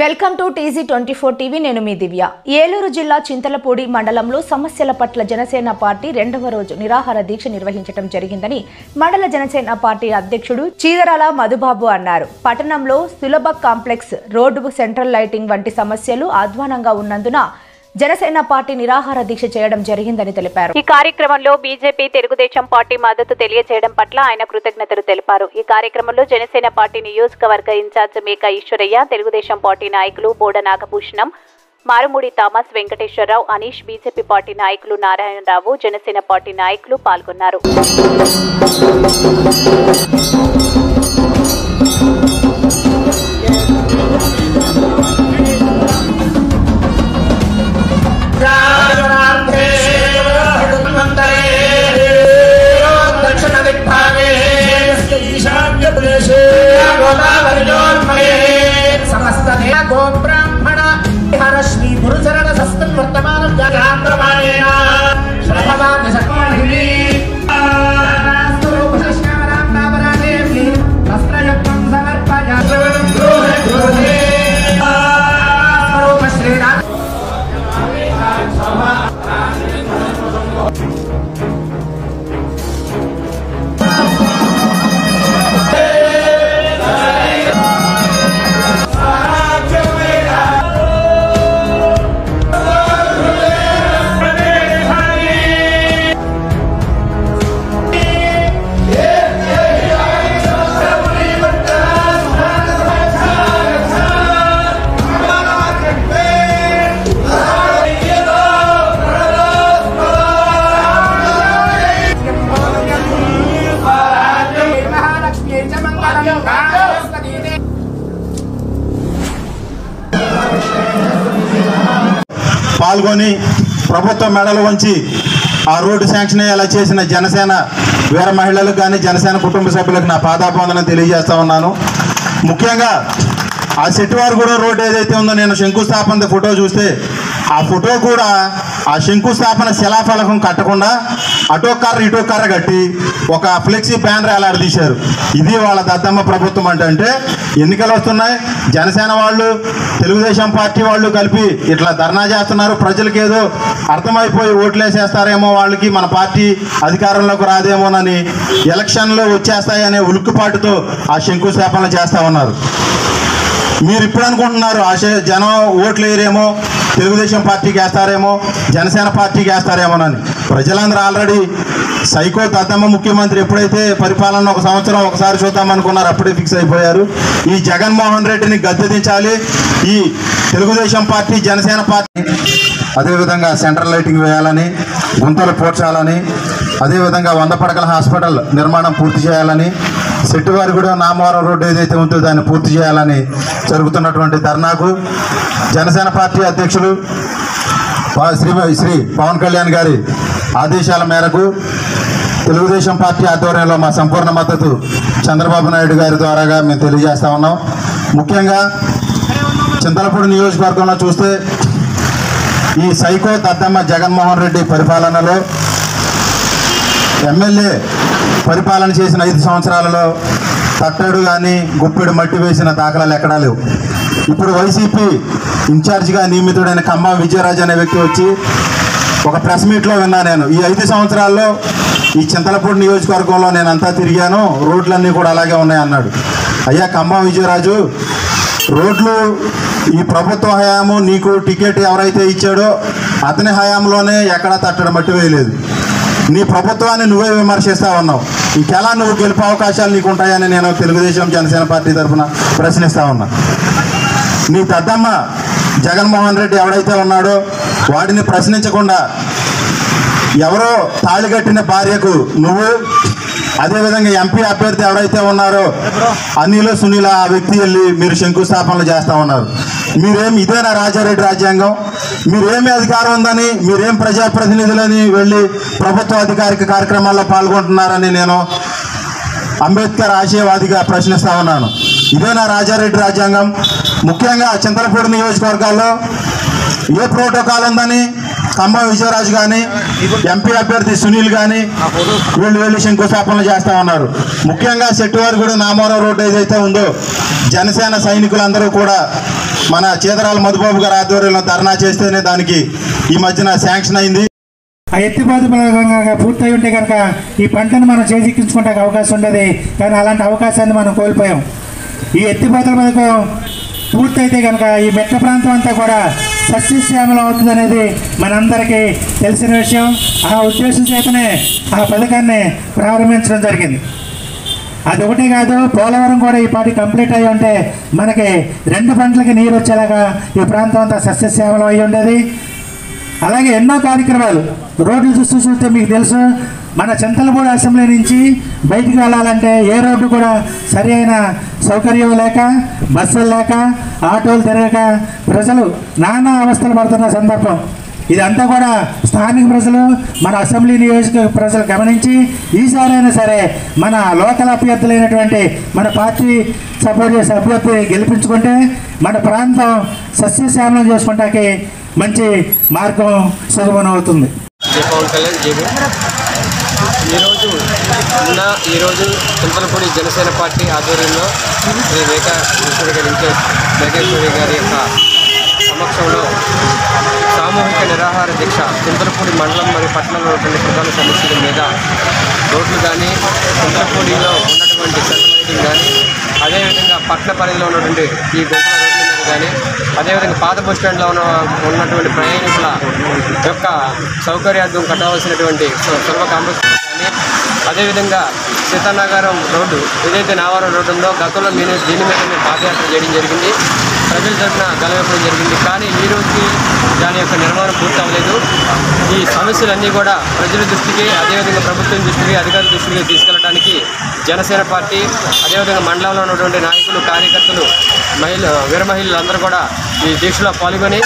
Welcome to TZ24 TV. నేను మీ దివ్య. ఏలూరు జిల్లా చింతలపూడి మండలంలో సమస్యల పట్ల జనసేన పార్టీ రెండవ రోజు నిరాహార దీక్ష నిర్వహించడం జరిగిందని మండల జనసేన పార్టీ అధ్యక్షుడు చీదరాల మధుబాబు అన్నారు. పట్టణంలో సులభ కాంప్లెక్స్, రోడ్డు, సెంట్రల్ లైటింగ్ వంటి సమస్యలు అధ్వానంగా ఉన్నందున జనసేన పార్టీ నిరాహార దీక్ష చేయడం జరిగిందని తెలిపారు. ఈ కార్యక్రమంలో బీజేపీ, తెలుగుదేశం పార్టీ మద్దతు తెలియజేయడం పట్ల ఆయన కృతజ్ఞతలు తెలిపారు. ఈ కార్యక్రమంలో జనసేన పార్టీ నియోజకవర్గ ఇన్ఛార్జ్ మేక ఈశ్వరయ్య, తెలుగుదేశం పార్టీ నాయకులు Boda Nagabhushanam, Marumudi Thomas, Venkateswara Rao, Anish, BJP party నాయకులు నారాయణరావు, జనసేన పార్టీ నాయకులు పాల్గొన్నారు. పాల్గొని ప్రభుత్వం మెడలు వంచి ఆ రోడ్డు శాంక్షన్ అయ్యేలా చేసిన జనసేన వీర మహిళలకు కానీ జనసేన కుటుంబ సభ్యులకు నా పాదాభివందనం తెలియజేస్తా ఉన్నాను. ముఖ్యంగా ఆ శెట్టివారిగూడెం రోడ్డు ఏదైతే ఉందో, నేను శంకుస్థాపన ఫోటో చూస్తే ఆ ఫోటో కూడా ఆ శంకుస్థాపన శిలాఫలకం కట్టకుండా అటో కర్ర ఇటో కర్ర కట్టి ఒక ఫ్లెక్సీ బ్యానర్ ఎలాడదీశారు. ఇది వాళ్ళ దద్దమ్మ ప్రభుత్వం అంటే ఎన్నికలు వస్తున్నాయి, జనసేన వాళ్ళు, తెలుగుదేశం పార్టీ వాళ్ళు కలిపి ఇట్లా ధర్నా చేస్తున్నారు. ప్రజలకు ఏదో అర్థమైపోయి ఓట్లు వేసేస్తారేమో, వాళ్ళకి మన పార్టీ అధికారంలోకి రాదేమోనని, ఎలక్షన్లు వచ్చేస్తాయనే ఉలుక్కుపాటుతో ఆ శంకుస్థాపనలు చేస్తూ ఉన్నారు. మీరు ఇప్పుడు అనుకుంటున్నారు జనం ఓట్లు వేయరేమో, తెలుగుదేశం పార్టీకి వేస్తారేమో, జనసేన పార్టీకి వేస్తారేమోనని. ప్రజలందరూ ఆల్రెడీ సైకో దద్దమ్మ ముఖ్యమంత్రి ఎప్పుడైతే పరిపాలన ఒక సంవత్సరం ఒకసారి చూద్దామనుకున్నారు, అప్పుడే ఫిక్స్ అయిపోయారు. ఈ జగన్మోహన్ రెడ్డిని గద్దెదించాలి, ఈ తెలుగుదేశం పార్టీ, జనసేన పార్టీ. అదేవిధంగా సెంట్రల్ లైటింగ్ వేయాలని, గుంతలు పూడ్చాలని, అదేవిధంగా 100 పడకల హాస్పిటల్ నిర్మాణం పూర్తి చేయాలని, శెట్టివారిగూడెం నామవరం రోడ్డు ఏదైతే ఉందో దాన్ని పూర్తి చేయాలని జరుగుతున్నటువంటి ధర్నాకు జనసేన పార్టీ అధ్యక్షులు శ్రీ పవన్ కళ్యాణ్ గారి ఆదేశాల మేరకు తెలుగుదేశం పార్టీ ఆధ్వర్యంలో మా సంపూర్ణ మద్దతు చంద్రబాబు నాయుడు గారి ద్వారాగా మేము తెలియజేస్తా ఉన్నాం. ముఖ్యంగా చింతలపూడి నియోజకవర్గంలో చూస్తే ఈ సైకో దద్దమ్మ జగన్మోహన్ రెడ్డి పరిపాలనలో ఎమ్మెల్యే పరిపాలన చేసిన 5 సంవత్సరాలలో తట్టడు కానీ గుప్పెడు మట్టి వేసిన దాఖలాలు ఎక్కడా లేవు. ఇప్పుడు వైసీపీ ఇన్ఛార్జిగా నియమితుడైన ఖమ్మం విజయరాజు అనే వ్యక్తి వచ్చి ఒక ప్రెస్ మీట్లో విన్నా, నేను ఈ 5 సంవత్సరాల్లో ఈ చింతలపూడి నియోజకవర్గంలో నేను అంతా తిరిగాను, రోడ్లన్నీ కూడా అలాగే ఉన్నాయి అన్నాడు. అయ్యా ఖమ్మం విజయరాజు, రోడ్లు ఈ ప్రభుత్వ హయాము, నీకు టికెట్ ఎవరైతే ఇచ్చాడో అతని హయాంలోనే ఎక్కడా తట్టడు మట్టి వేయలేదు. నీ ప్రభుత్వాన్ని నువ్వే విమర్శిస్తా ఉన్నావు, ఇంకెలా నువ్వు గెలుపు అవకాశాలు నీకు ఉంటాయని నేను తెలుగుదేశం జనసేన పార్టీ తరఫున ప్రశ్నిస్తా ఉన్నా. నీ దద్దమ్మ జగన్మోహన్ రెడ్డి ఎవడైతే ఉన్నాడో వాడిని ప్రశ్నించకుండా ఎవరో తాళిగట్టిన భార్యకు నువ్వు, అదేవిధంగా ఎంపీ అభ్యర్థి ఎవరైతే ఉన్నారో అనిల్ సునీల్ ఆ వ్యక్తి వెళ్ళి మీరు శంకుస్థాపనలు చేస్తూ ఉన్నారు. మీరేం ఇదేనా రాజారెడ్డి రాజ్యాంగం? మీరేమి అధికారం ఉందని, మీరేం ప్రజాప్రతినిధులని వెళ్ళి ప్రభుత్వ అధికారిక కార్యక్రమాల్లో పాల్గొంటున్నారని నేను అంబేద్కర్ ఆశయవాదిగా ప్రశ్నిస్తా ఉన్నాను. ఇదేనా రాజారెడ్డి రాజ్యాంగం? ముఖ్యంగా చింతలపూడి నియోజకవర్గాల్లో ఏ ప్రోటోకాల్ ఉందని ఖమ్మం విజయరాజు కానీ ఎంపీ అభ్యర్థి సునీల్ కానీ వీళ్ళు శంకుస్థాపనలు చేస్తూ ఉన్నారు. ముఖ్యంగా శెట్టివారిగూడెం నామవరం రోడ్డు ఏదైతే ఉందో జనసేన సైనికులందరూ కూడా మన చీదరాల మధుబాబు గారి ఆధ్వర్యంలో ధర్నా చేస్తేనే దానికి ఈ మధ్యన శాంక్షన్ అయింది. ఆ ఎత్తిపోతల పథకం పూర్తయి ఉంటే కనుక ఈ పంటను మనం చేజిక్కించుకుంటే అవకాశం ఉండేది. కానీ అలాంటి అవకాశాన్ని మనం కోల్పోయాం. ఈ ఎత్తిపోతల పథకం పూర్తయితే కనుక ఈ మెట్ట ప్రాంతం అంతా కూడా సస్యశ్యామలం అవుతుంది అనేది మనందరికీ తెలిసిన విషయం. ఆ ఉద్దేశం చేతనే ఆ పథకాన్ని ప్రారంభించడం జరిగింది. అది ఒకటే కాదు, పోలవరం కూడా ఈ పాటి కంప్లీట్ అయ్యి ఉంటే మనకి 2 పంటలకి నీరు వచ్చేలాగా ఈ ప్రాంతం అంతా సస్యశ్యామలం అయ్యి ఉండేది. అలాగే ఎన్నో కార్యక్రమాలు రోడ్లు చూస్తే మీకు తెలుసు, మన చింతలపూడి అసెంబ్లీ నుంచి బయటికి వెళ్ళాలంటే ఏ రోడ్డు కూడా సరి అయిన సౌకర్యం లేక, బస్సులు లేక, ఆటోలు తిరగక ప్రజలు నానా అవస్థలు పడుతున్న సందర్భం. ఇదంతా కూడా స్థానిక ప్రజలు, మన అసెంబ్లీ నియోజక ప్రజలు గమనించి ఈసారైనా సరే మన లోకల్ అభ్యర్థులైనటువంటి మన పార్టీ సపోర్ట్ చేసే అభ్యర్థి గెలిపించుకుంటే మన ప్రాంతం సస్యశ్యామలం చేసుకుంటానికి మంచి మార్గం సుగమనం అవుతుంది. పవన్ కళ్యాణ్ ఈరోజు చింతలపూడి జనసేన పార్టీ ఆధ్వర్యంలో శ్రీ మేఘేశ్వరి గారి యొక్క సమక్షంలో సామూహిక నిరాహార దీక్ష చింతలపూడి మండలం మరియు పట్టణంలో ఉన్నటువంటి ప్రధాన సమస్యల మీద రోడ్లు కానీ, చింతలపూడిలో ఉన్నటువంటి సెంట్రల్ లైటింగ్ కానీ, అదేవిధంగా పట్టణ పరిధిలో ఉన్నటువంటి ఈ గుంటల రోడ్ల మీద కానీ, అదేవిధంగా పాత బస్ స్టాండ్లో ఉన్నటువంటి ప్రయాణికుల యొక్క సౌకర్యార్థం కట్టవలసినటువంటి సులభ కాంప్లెక్స్ కానీ, అదేవిధంగా సీతానగరం రోడ్డు ఏదైతే నావారం రోడ్డు ఉందో గతంలో దీని మీద మేము పాదయాత్ర చేయడం జరిగింది. ప్రజల తరఫున గెలవడం జరిగింది. కానీ ఈ రోజుకి దాని యొక్క నిర్మాణం పూర్తి అవ్వలేదు. ఈ సమస్యలన్నీ కూడా ప్రజల దృష్టికి, అదేవిధంగా ప్రభుత్వం దృష్టికి, అధికారుల దృష్టికి తీసుకెళ్ళడానికి జనసేన పార్టీ, అదేవిధంగా మండలంలో ఉన్నటువంటి నాయకులు, కార్యకర్తలు, వీర మహిళలు అందరూ కూడా ఈ దీక్షలో పాల్గొని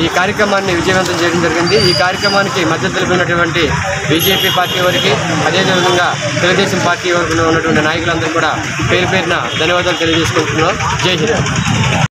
ఈ కార్యక్రమాన్ని విజయవంతం చేయడం జరిగింది. ఈ కార్యక్రమానికి మద్దతు తెలిపినటువంటి బీజేపీ పార్టీ వారికి, అదేవిధంగా తెలుగుదేశం పార్టీ వరకు ఉన్నటువంటి నాయకులందరూ కూడా పేరు పేరున ధన్యవాదాలు తెలియజేసుకుంటున్నాం. జై హింద్.